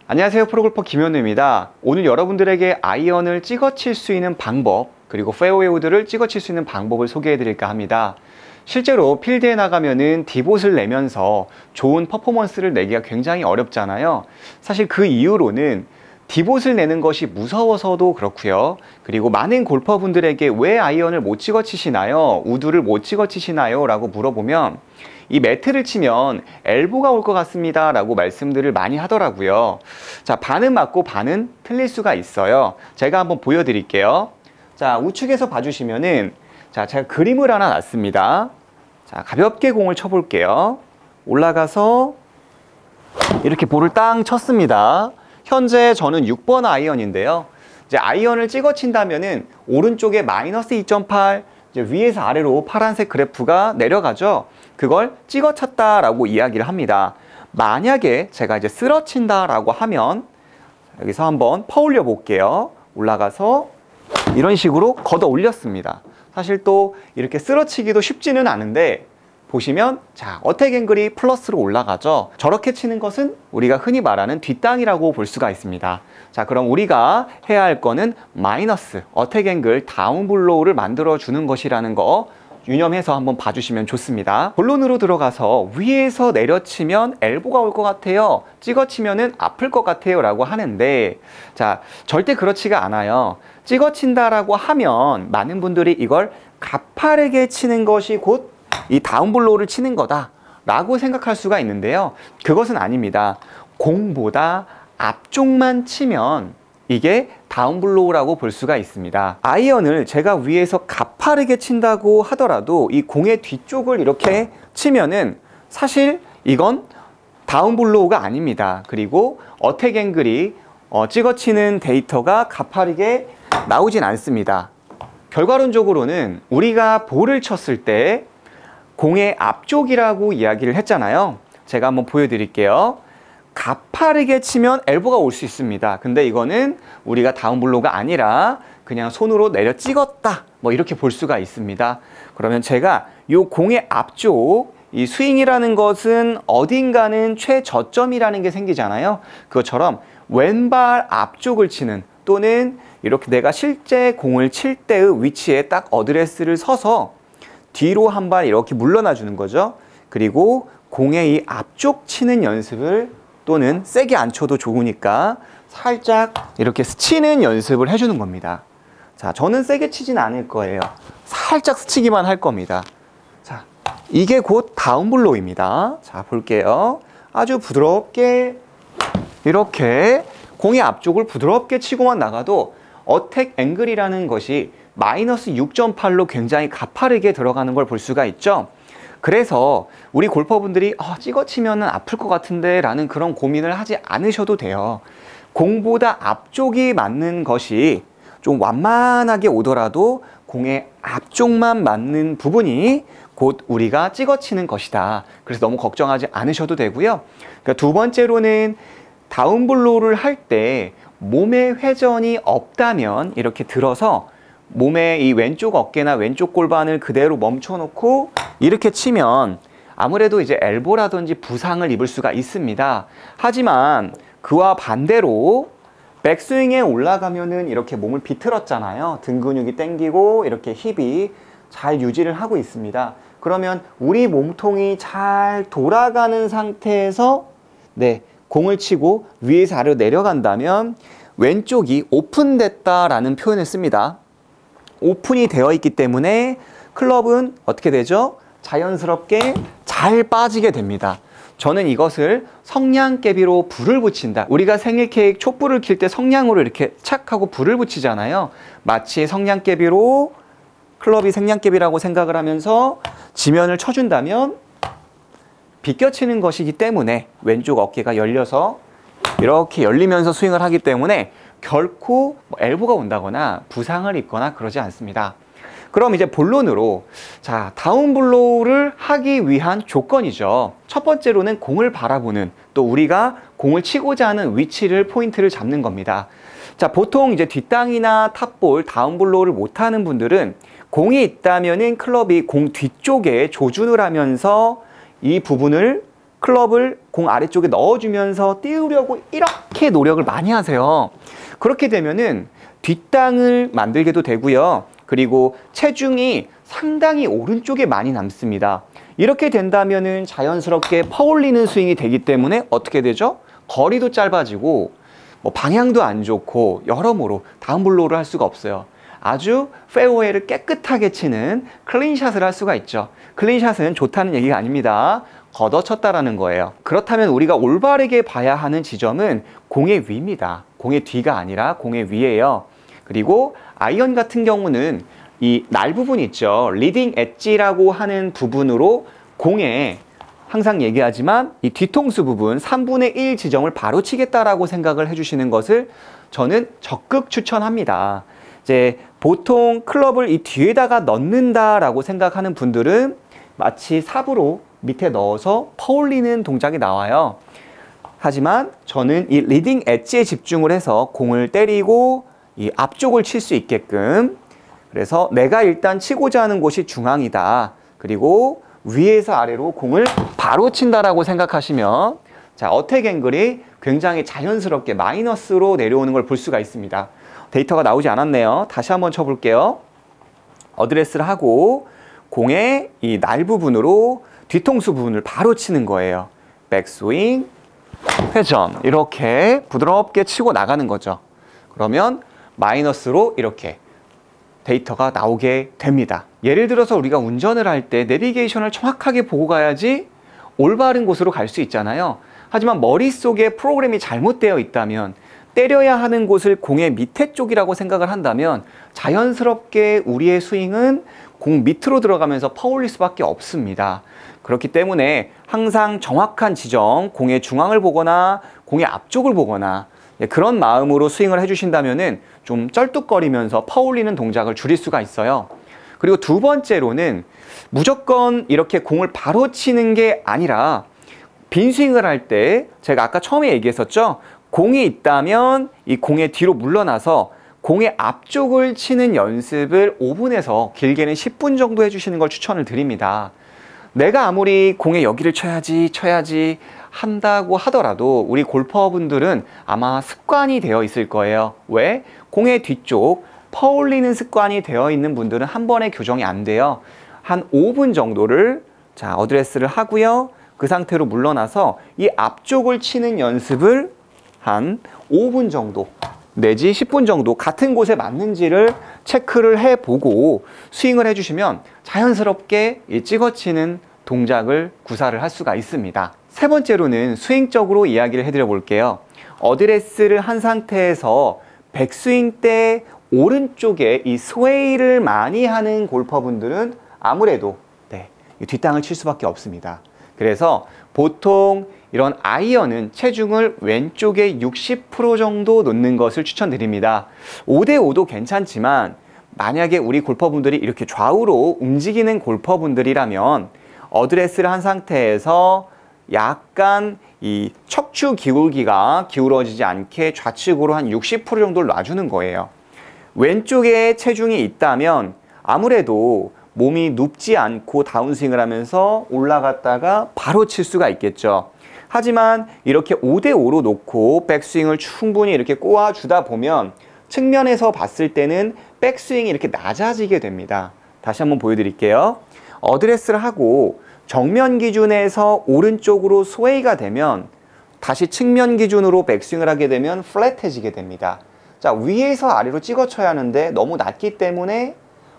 안녕하세요, 프로골퍼 김현우입니다. 오늘 여러분들에게 아이언을 찍어칠 수 있는 방법, 그리고 페어웨이 우드를 찍어칠 수 있는 방법을 소개해 드릴까 합니다. 실제로 필드에 나가면은 디봇을 내면서 좋은 퍼포먼스를 내기가 굉장히 어렵잖아요. 사실 그 이유로는 디봇을 내는 것이 무서워서도 그렇고요. 그리고 많은 골퍼분들에게 왜 아이언을 못 찍어 치시나요? 우드를 못 찍어 치시나요? 라고 물어보면 이 매트를 치면 엘보가 올 것 같습니다 라고 말씀들을 많이 하더라고요. 자, 반은 맞고 반은 틀릴 수가 있어요. 제가 한번 보여드릴게요. 자, 우측에서 봐주시면은, 자, 제가 그림을 하나 놨습니다. 자, 가볍게 공을 쳐볼게요. 올라가서 이렇게 볼을 땅 쳤습니다. 현재 저는 6번 아이언인데요. 이제 아이언을 찍어 친다면은 오른쪽에 마이너스 2.8, 이제 위에서 아래로 파란색 그래프가 내려가죠. 그걸 찍어 찼다라고 이야기를 합니다. 만약에 제가 이제 쓰러친다라고 하면 여기서 한번 퍼올려 볼게요. 올라가서 이런 식으로 걷어 올렸습니다. 사실 또 이렇게 쓰러치기도 쉽지는 않은데 보시면, 자, 어택 앵글이 플러스로 올라가죠. 저렇게 치는 것은 우리가 흔히 말하는 뒷땅이라고 볼 수가 있습니다. 자, 그럼 우리가 해야 할 거는 마이너스 어택 앵글 다운 블로우를 만들어 주는 것이라는 거 유념해서 한번 봐주시면 좋습니다. 본론으로 들어가서 위에서 내려치면 엘보가 올 것 같아요, 찍어치면은 아플 것 같아요 라고 하는데, 자, 절대 그렇지가 않아요. 찍어친다라고 하면 많은 분들이 이걸 가파르게 치는 것이 곧 이 다운블로우를 치는 거다 라고 생각할 수가 있는데요, 그것은 아닙니다. 공보다 앞쪽만 치면 이게 다운블로우라고 볼 수가 있습니다. 아이언을 제가 위에서 가파르게 친다고 하더라도 이 공의 뒤쪽을 이렇게 치면은 사실 이건 다운블로우가 아닙니다. 그리고 어택 앵글이 찍어치는 데이터가 가파르게 나오진 않습니다. 결과론적으로는 우리가 볼을 쳤을 때 공의 앞쪽이라고 이야기를 했잖아요. 제가 한번 보여드릴게요. 가파르게 치면 엘보가 올 수 있습니다. 근데 이거는 우리가 다운블로우가 아니라 그냥 손으로 내려 찍었다, 뭐 이렇게 볼 수가 있습니다. 그러면 제가 이 공의 앞쪽, 이 스윙이라는 것은 어딘가는 최저점이라는 게 생기잖아요. 그것처럼 왼발 앞쪽을 치는, 또는 이렇게 내가 실제 공을 칠 때의 위치에 딱 어드레스를 서서 뒤로 한 발 이렇게 물러나 주는 거죠. 그리고 공의 이 앞쪽 치는 연습을, 또는 세게 안 쳐도 좋으니까 살짝 이렇게 스치는 연습을 해주는 겁니다. 자, 저는 세게 치진 않을 거예요. 살짝 스치기만 할 겁니다. 자, 이게 곧 다운블로우입니다. 자, 볼게요. 아주 부드럽게 이렇게 공의 앞쪽을 부드럽게 치고만 나가도 어택 앵글이라는 것이 마이너스 6.8로 굉장히 가파르게 들어가는 걸 볼 수가 있죠. 그래서 우리 골퍼분들이 찍어치면 아플 것 같은데 라는 그런 고민을 하지 않으셔도 돼요. 공보다 앞쪽이 맞는 것이 좀 완만하게 오더라도 공의 앞쪽만 맞는 부분이 곧 우리가 찍어치는 것이다. 그래서 너무 걱정하지 않으셔도 되고요. 그러니까 두 번째로는 다운블로우를 할 때 몸의 회전이 없다면 이렇게 들어서 몸의 이 왼쪽 어깨나 왼쪽 골반을 그대로 멈춰놓고 이렇게 치면 아무래도 이제 엘보라든지 부상을 입을 수가 있습니다. 하지만 그와 반대로 백스윙에 올라가면은 이렇게 몸을 비틀었잖아요. 등 근육이 당기고 이렇게 힙이 잘 유지를 하고 있습니다. 그러면 우리 몸통이 잘 돌아가는 상태에서 공을 치고 위에서 아래로 내려간다면 왼쪽이 오픈됐다라는 표현을 씁니다. 오픈이 되어 있기 때문에 클럽은 어떻게 되죠? 자연스럽게 잘 빠지게 됩니다. 저는 이것을 성냥개비로 불을 붙인다. 우리가 생일 케이크 촛불을 킬 때 성냥으로 이렇게 착 하고 불을 붙이잖아요. 마치 성냥개비로 클럽이 생냥개비라고 생각을 하면서 지면을 쳐준다면 비껴치는 것이기 때문에 왼쪽 어깨가 열려서 이렇게 열리면서 스윙을 하기 때문에 결코 엘보가 온다거나 부상을 입거나 그러지 않습니다. 그럼 이제 본론으로, 자, 다운블로우를 하기 위한 조건이죠. 첫 번째로는 공을 바라보는, 또 우리가 공을 치고자 하는 위치를, 포인트를 잡는 겁니다. 자, 보통 이제 뒷땅이나 탑볼, 다운블로우를 못하는 분들은 공이 있다면은 클럽이 공 뒤쪽에 조준을 하면서 이 부분을 클럽을 공 아래쪽에 넣어주면서 띄우려고 이렇게 노력을 많이 하세요. 그렇게 되면은 뒷땅을 만들게도 되고요. 그리고 체중이 상당히 오른쪽에 많이 남습니다. 이렇게 된다면은 자연스럽게 퍼올리는 스윙이 되기 때문에 어떻게 되죠? 거리도 짧아지고 방향도 안 좋고 여러모로 다운블로우를 할 수가 없어요. 아주 페어웨이를 깨끗하게 치는 클린샷을 할 수가 있죠. 클린샷은 좋다는 얘기가 아닙니다. 걷어쳤다라는 거예요. 그렇다면 우리가 올바르게 봐야 하는 지점은 공의 위입니다. 공의 뒤가 아니라 공의 위예요. 그리고 아이언 같은 경우는 이 날 부분 있죠. 리딩 엣지라고 하는 부분으로 공에 항상 얘기하지만 이 뒤통수 부분 3분의 1 지점을 바로 치겠다라고 생각을 해주시는 것을 저는 적극 추천합니다. 이제 보통 클럽을 이 뒤에다가 넣는다라고 생각하는 분들은 마치 삽으로 밑에 넣어서 퍼올리는 동작이 나와요. 하지만 저는 이 리딩 엣지에 집중을 해서 공을 때리고 이 앞쪽을 칠 수 있게끔, 그래서 내가 일단 치고자 하는 곳이 중앙이다. 그리고 위에서 아래로 공을 바로 친다라고 생각하시면 자, 어택 앵글이 굉장히 자연스럽게 마이너스로 내려오는 걸 볼 수가 있습니다. 데이터가 나오지 않았네요. 다시 한번 쳐볼게요. 어드레스를 하고 공의 이 날 부분으로 뒤통수 부분을 바로 치는 거예요. 백스윙, 회전, 이렇게 부드럽게 치고 나가는 거죠. 그러면 마이너스로 이렇게 데이터가 나오게 됩니다. 예를 들어서 우리가 운전을 할 때 내비게이션을 정확하게 보고 가야지 올바른 곳으로 갈 수 있잖아요. 하지만 머릿속에 프로그램이 잘못되어 있다면, 때려야 하는 곳을 공의 밑에 쪽이라고 생각을 한다면 자연스럽게 우리의 스윙은 공 밑으로 들어가면서 퍼올릴 수밖에 없습니다. 그렇기 때문에 항상 정확한 지점, 공의 중앙을 보거나 공의 앞쪽을 보거나 그런 마음으로 스윙을 해주신다면 좀 쩔뚝거리면서 퍼올리는 동작을 줄일 수가 있어요. 그리고 두 번째로는 무조건 이렇게 공을 바로 치는 게 아니라 빈 스윙을 할 때 제가 아까 처음에 얘기했었죠. 공이 있다면 이 공의 뒤로 물러나서 공의 앞쪽을 치는 연습을 5분에서 길게는 10분 정도 해주시는 걸 추천을 드립니다. 내가 아무리 공에 여기를 쳐야지 한다고 하더라도 우리 골퍼분들은 아마 습관이 되어 있을 거예요. 왜? 공의 뒤쪽 퍼올리는 습관이 되어 있는 분들은 한 번에 교정이 안 돼요. 한 5분 정도를 자, 어드레스를 하고요. 그 상태로 물러나서 이 앞쪽을 치는 연습을 한 5분 정도 내지 10분 정도 같은 곳에 맞는지를 체크를 해보고 스윙을 해주시면 자연스럽게 이 찍어치는 동작을 구사를 할 수가 있습니다. 세 번째로는 스윙적으로 이야기를 해드려 볼게요. 어드레스를 한 상태에서 백스윙 때 오른쪽에 이 스웨이를 많이 하는 골퍼분들은 아무래도 뒷땅을 칠 수밖에 없습니다. 그래서 보통 이런 아이언은 체중을 왼쪽에 60% 정도 놓는 것을 추천드립니다. 5대5도 괜찮지만 만약에 우리 골퍼분들이 이렇게 좌우로 움직이는 골퍼분들이라면 어드레스를 한 상태에서 약간 이 척추 기울기가 기울어지지 않게 좌측으로 한 60% 정도를 놔주는 거예요. 왼쪽에 체중이 있다면 아무래도 몸이 눕지 않고 다운스윙을 하면서 올라갔다가 바로 칠 수가 있겠죠. 하지만 이렇게 5대5로 놓고 백스윙을 충분히 이렇게 꼬아주다 보면 측면에서 봤을 때는 백스윙이 이렇게 낮아지게 됩니다. 다시 한번 보여드릴게요. 어드레스를 하고 정면 기준에서 오른쪽으로 스웨이가 되면 다시 측면 기준으로 백스윙을 하게 되면 플랫해지게 됩니다. 자, 위에서 아래로 찍어 쳐야 하는데 너무 낮기 때문에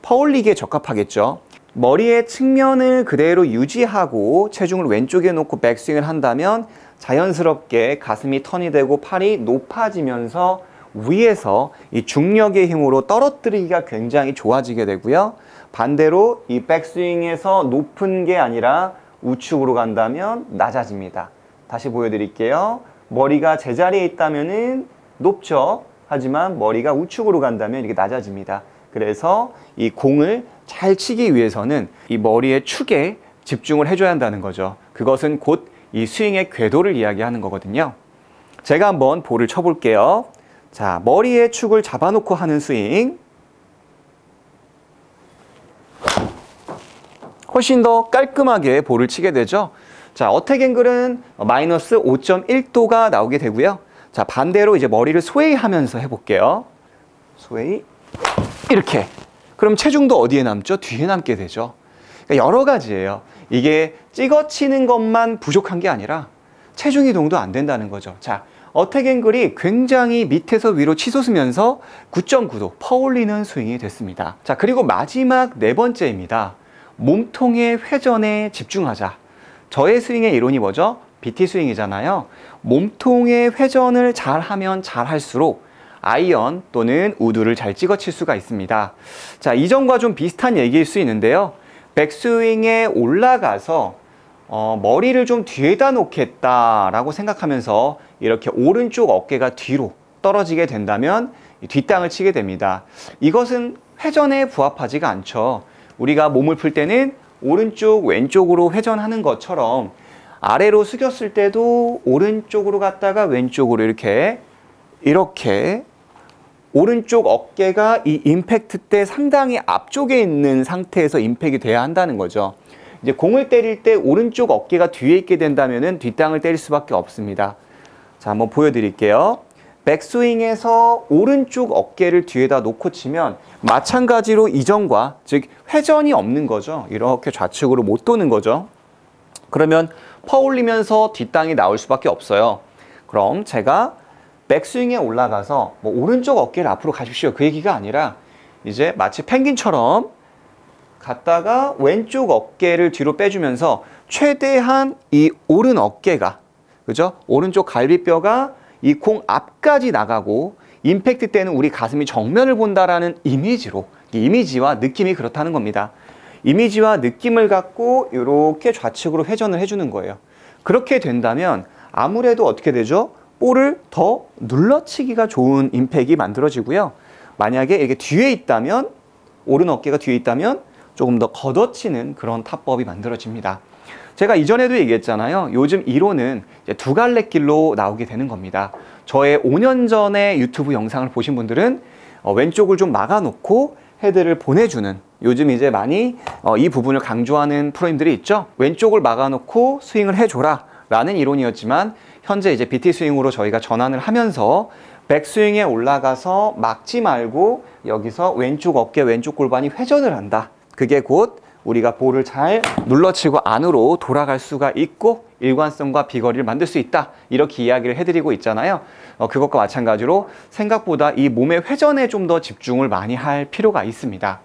퍼올리기에 적합하겠죠. 머리의 측면을 그대로 유지하고 체중을 왼쪽에 놓고 백스윙을 한다면 자연스럽게 가슴이 턴이 되고 팔이 높아지면서 위에서 이 중력의 힘으로 떨어뜨리기가 굉장히 좋아지게 되고요. 반대로 이 백스윙에서 높은 게 아니라 우측으로 간다면 낮아집니다. 다시 보여드릴게요. 머리가 제자리에 있다면 높죠. 하지만 머리가 우측으로 간다면 이렇게 낮아집니다. 그래서 이 공을 잘 치기 위해서는 이 머리의 축에 집중을 해줘야 한다는 거죠. 그것은 곧 이 스윙의 궤도를 이야기하는 거거든요. 제가 한번 볼을 쳐볼게요. 자, 머리의 축을 잡아놓고 하는 스윙. 훨씬 더 깔끔하게 볼을 치게 되죠. 자, 어택 앵글은 마이너스 5.1도가 나오게 되고요. 자, 반대로 이제 머리를 스웨이하면서 해볼게요. 스웨이. 이렇게. 그럼 체중도 어디에 남죠? 뒤에 남게 되죠. 그러니까 여러 가지예요. 이게 찍어치는 것만 부족한 게 아니라 체중 이동도 안 된다는 거죠. 자, 어택 앵글이 굉장히 밑에서 위로 치솟으면서 9.9도 퍼올리는 스윙이 됐습니다. 자, 그리고 마지막 네 번째입니다. 몸통의 회전에 집중하자. 저의 스윙의 이론이 뭐죠? BT 스윙이잖아요. 몸통의 회전을 잘 하면 잘 할수록 아이언 또는 우드를 잘 찍어칠 수가 있습니다. 자, 이전과 좀 비슷한 얘기일 수 있는데요. 백스윙에 올라가서 머리를 좀 뒤에다 놓겠다라고 생각하면서 이렇게 오른쪽 어깨가 뒤로 떨어지게 된다면 뒷땅을 치게 됩니다. 이것은 회전에 부합하지가 않죠. 우리가 몸을 풀 때는 오른쪽 왼쪽으로 회전하는 것처럼 아래로 숙였을 때도 오른쪽으로 갔다가 왼쪽으로 이렇게 오른쪽 어깨가 이 임팩트 때 상당히 앞쪽에 있는 상태에서 임팩이 돼야 한다는 거죠. 이제 공을 때릴 때 오른쪽 어깨가 뒤에 있게 된다면은 뒷땅을 때릴 수밖에 없습니다. 자, 한번 보여드릴게요. 백스윙에서 오른쪽 어깨를 뒤에다 놓고 치면 마찬가지로 이전과 즉 회전이 없는 거죠. 이렇게 좌측으로 못 도는 거죠. 그러면 퍼올리면서 뒷땅이 나올 수밖에 없어요. 그럼 제가 백스윙에 올라가서 뭐 오른쪽 어깨를 앞으로 가십시오. 그 얘기가 아니라 이제 마치 펭귄처럼 갔다가 왼쪽 어깨를 뒤로 빼주면서 최대한 이 오른 어깨가, 그죠? 오른쪽 갈비뼈가 이 공 앞까지 나가고 임팩트 때는 우리 가슴이 정면을 본다라는 이미지로, 이미지와 느낌이 그렇다는 겁니다. 이미지와 느낌을 갖고 이렇게 좌측으로 회전을 해주는 거예요. 그렇게 된다면 아무래도 어떻게 되죠? 볼을 더 눌러치기가 좋은 임팩이 만들어지고요. 만약에 이렇게 뒤에 있다면, 오른 어깨가 뒤에 있다면 조금 더 걷어치는 그런 타법이 만들어집니다. 제가 이전에도 얘기했잖아요. 요즘 이론은 이제 두 갈래길로 나오게 되는 겁니다. 저의 5년 전에 유튜브 영상을 보신 분들은 왼쪽을 좀 막아놓고 헤드를 보내주는, 요즘 이제 많이 이 부분을 강조하는 프로님들이 있죠. 왼쪽을 막아놓고 스윙을 해줘라 라는 이론이었지만 현재 이제 BT 스윙으로 저희가 전환을 하면서 백스윙에 올라가서 막지 말고 여기서 왼쪽 어깨, 왼쪽 골반이 회전을 한다. 그게 곧 우리가 볼을 잘 눌러치고 안으로 돌아갈 수가 있고 일관성과 비거리를 만들 수 있다. 이렇게 이야기를 해드리고 있잖아요. 그것과 마찬가지로 생각보다 이 몸의 회전에 좀 더 집중을 많이 할 필요가 있습니다.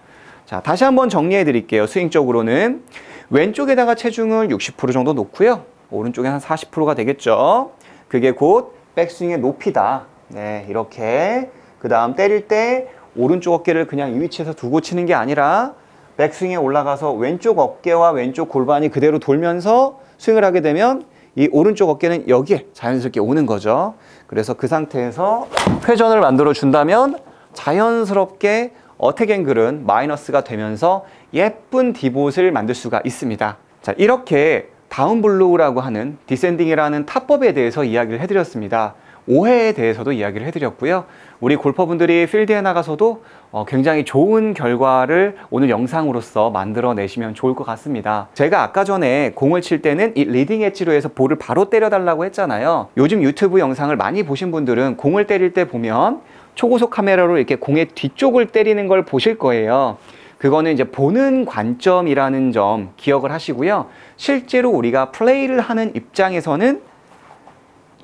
자, 다시 한번 정리해 드릴게요. 스윙적으로는 왼쪽에다가 체중을 60% 정도 놓고요. 오른쪽에 한 40%가 되겠죠. 그게 곧 백스윙의 높이다. 네, 이렇게. 그 다음 때릴 때 오른쪽 어깨를 그냥 이 위치에서 두고 치는 게 아니라 백스윙에 올라가서 왼쪽 어깨와 왼쪽 골반이 그대로 돌면서 스윙을 하게 되면 이 오른쪽 어깨는 여기에 자연스럽게 오는 거죠. 그래서 그 상태에서 회전을 만들어 준다면 자연스럽게 어택 앵글은 마이너스가 되면서 예쁜 디봇을 만들 수가 있습니다. 자, 이렇게 다운블로우라고 하는 디센딩이라는 타법에 대해서 이야기를 해드렸습니다. 오해에 대해서도 이야기를 해드렸고요. 우리 골퍼분들이 필드에 나가서도 굉장히 좋은 결과를 오늘 영상으로서 만들어내시면 좋을 것 같습니다. 제가 아까 전에 공을 칠 때는 이 리딩 엣지로 해서 볼을 바로 때려달라고 했잖아요. 요즘 유튜브 영상을 많이 보신 분들은 공을 때릴 때 보면 초고속 카메라로 이렇게 공의 뒤쪽을 때리는 걸 보실 거예요. 그거는 이제 보는 관점이라는 점 기억을 하시고요. 실제로 우리가 플레이를 하는 입장에서는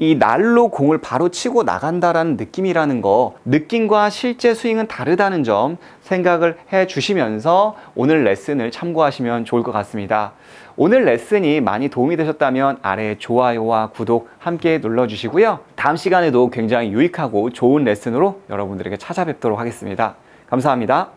이 날로 공을 바로 치고 나간다라는 느낌이라는 거, 느낌과 실제 스윙은 다르다는 점 생각을 해 주시면서 오늘 레슨을 참고하시면 좋을 것 같습니다. 오늘 레슨이 많이 도움이 되셨다면 아래 좋아요와 구독 함께 눌러주시고요. 다음 시간에도 굉장히 유익하고 좋은 레슨으로 여러분들에게 찾아뵙도록 하겠습니다. 감사합니다.